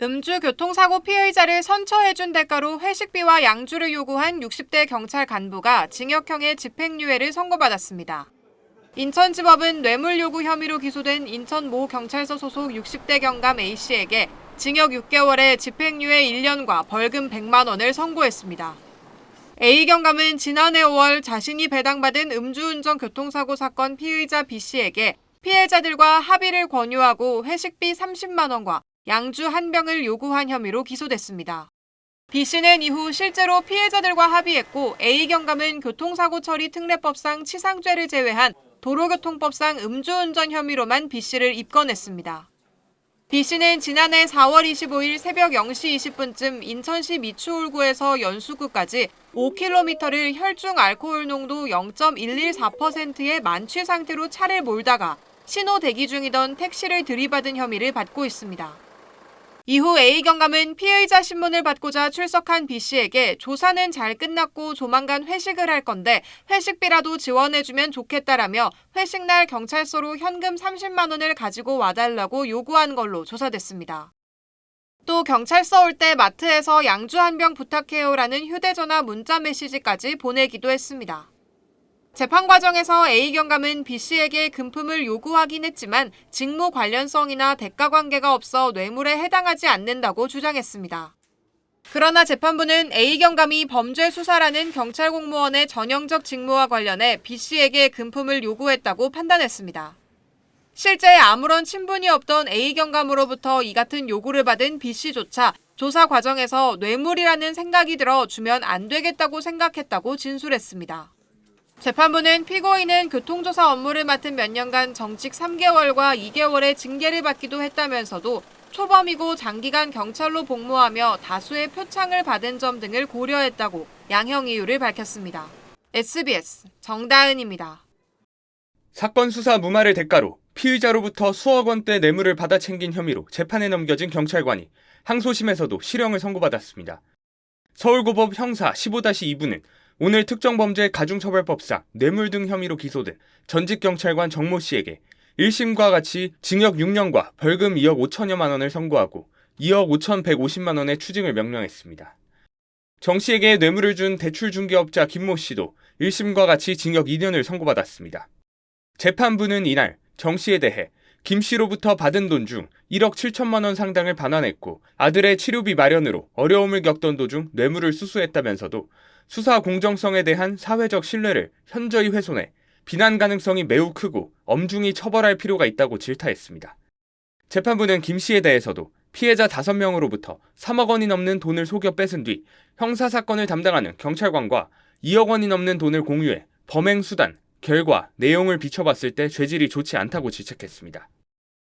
음주 교통사고 피해자를 선처해준 대가로 회식비와 양주를 요구한 60대 경찰 간부가 징역형의 집행유예를 선고받았습니다. 인천지법은 뇌물 요구 혐의로 기소된 인천 모 경찰서 소속 60대 경감 A씨에게 징역 6개월에 집행유예 1년과 벌금 100만 원을 선고했습니다. A 경감은 지난해 5월 자신이 배당받은 음주운전 교통사고 사건 피의자 B씨에게 피해자들과 합의를 권유하고 회식비 30만 원과 양주 한 병을 요구한 혐의로 기소됐습니다. B씨는 이후 실제로 피해자들과 합의했고 A 경감은 교통사고 처리 특례법상 치상죄를 제외한 도로교통법상 음주운전 혐의로만 B씨를 입건했습니다. B씨는 지난해 4월 25일 새벽 0시 20분쯤 인천시 미추홀구에서 연수구까지 5km를 혈중 알코올 농도 0.114%의 만취 상태로 차를 몰다가 신호 대기 중이던 택시를 들이받은 혐의를 받고 있습니다. 이후 A 경감은 피의자 신문을 받고자 출석한 B씨에게 조사는 잘 끝났고 조만간 회식을 할 건데 회식비라도 지원해주면 좋겠다라며 회식날 경찰서로 현금 30만 원을 가지고 와달라고 요구한 걸로 조사됐습니다. 또 경찰서 올 때 마트에서 양주 한 병 부탁해요라는 휴대전화 문자 메시지까지 보내기도 했습니다. 재판 과정에서 A 경감은 B씨에게 금품을 요구하긴 했지만 직무 관련성이나 대가 관계가 없어 뇌물에 해당하지 않는다고 주장했습니다. 그러나 재판부는 A 경감이 범죄 수사라는 경찰 공무원의 전형적 직무와 관련해 B씨에게 금품을 요구했다고 판단했습니다. 실제 아무런 친분이 없던 A 경감으로부터 이 같은 요구를 받은 B씨조차 조사 과정에서 뇌물이라는 생각이 들어 주면 안 되겠다고 생각했다고 진술했습니다. 재판부는 피고인은 교통조사 업무를 맡은 몇 년간 정직 3개월과 2개월의 징계를 받기도 했다면서도 초범이고 장기간 경찰로 복무하며 다수의 표창을 받은 점 등을 고려했다고 양형 이유를 밝혔습니다. SBS 정다은입니다. 사건 수사 무마를 대가로 피의자로부터 수억 원대 뇌물을 받아 챙긴 혐의로 재판에 넘겨진 경찰관이 항소심에서도 실형을 선고받았습니다. 서울고법 형사 15-2부는 오늘 특정범죄 가중처벌법상 뇌물 등 혐의로 기소된 전직 경찰관 정모 씨에게 1심과 같이 징역 6년과 벌금 2억 5천여만 원을 선고하고 2억 5,150만 원의 추징을 명령했습니다. 정 씨에게 뇌물을 준 대출중개업자 김모 씨도 1심과 같이 징역 2년을 선고받았습니다. 재판부는 이날 정 씨에 대해 김 씨로부터 받은 돈 중 1억 7천만 원 상당을 반환했고 아들의 치료비 마련으로 어려움을 겪던 도중 뇌물을 수수했다면서도 수사 공정성에 대한 사회적 신뢰를 현저히 훼손해 비난 가능성이 매우 크고 엄중히 처벌할 필요가 있다고 질타했습니다. 재판부는 김 씨에 대해서도 피해자 5명으로부터 3억 원이 넘는 돈을 속여 뺏은 뒤 형사사건을 담당하는 경찰관과 2억 원이 넘는 돈을 공유해 범행 수단, 결과, 내용을 비춰봤을 때 죄질이 좋지 않다고 지적했습니다.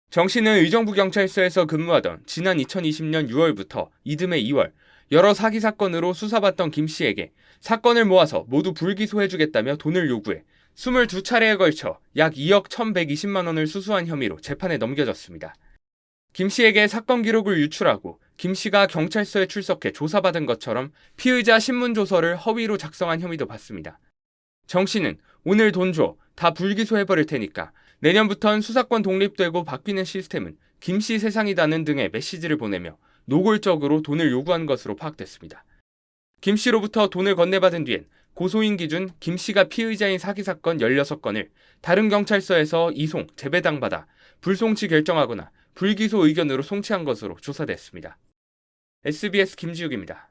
정 씨는 의정부 경찰서에서 근무하던 지난 2020년 6월부터 이듬해 2월 여러 사기 사건으로 수사받던 김 씨에게 사건을 모아서 모두 불기소해주겠다며 돈을 요구해 22차례에 걸쳐 약 2억 1,120만 원을 수수한 혐의로 재판에 넘겨졌습니다. 김 씨에게 사건 기록을 유출하고 김 씨가 경찰서에 출석해 조사받은 것처럼 피의자 신문조서를 허위로 작성한 혐의도 받습니다. 정 씨는 오늘 돈 줘, 다 불기소해버릴 테니까 내년부턴 수사권 독립되고 바뀌는 시스템은 김 씨 세상이다는 등의 메시지를 보내며 노골적으로 돈을 요구한 것으로 파악됐습니다. 김 씨로부터 돈을 건네받은 뒤엔 고소인 기준 김 씨가 피의자인 사기 사건 16건을 다른 경찰서에서 이송, 재배당받아 불송치 결정하거나 불기소 의견으로 송치한 것으로 조사됐습니다. SBS 김지욱입니다.